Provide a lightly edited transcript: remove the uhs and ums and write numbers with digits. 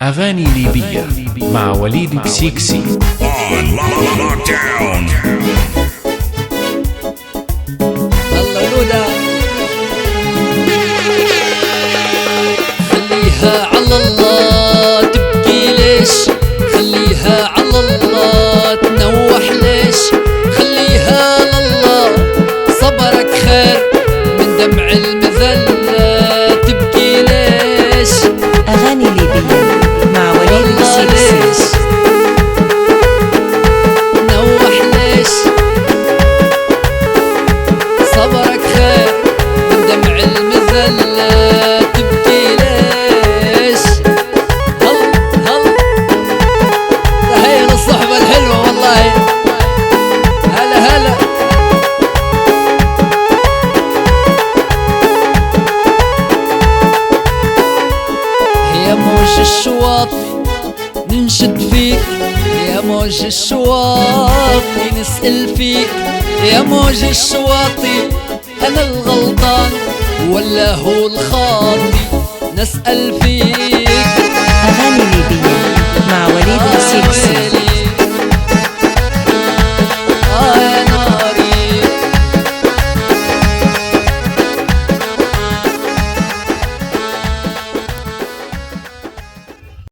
أغاني ليبية مع وليد بسيكسي. الله لولا خليها على الله تبكي ليش، خليها على الله تنوح ليش، خليها على الله صبرك خير من دمع المذلة تبكي ليش. أغاني ليبية مع وليد بسيكسي. نوح ليش صبرك خير من دمع المذلة تبكي ليش. هل تحية للصحبة الحلوة والله. هلا يا موج الشواطئ ننشد فيك، يا موج الشواطئ نسأل فيك، يا موج الشواطئ أنا الغلطان ولا هو الخاطي نسأل فيك.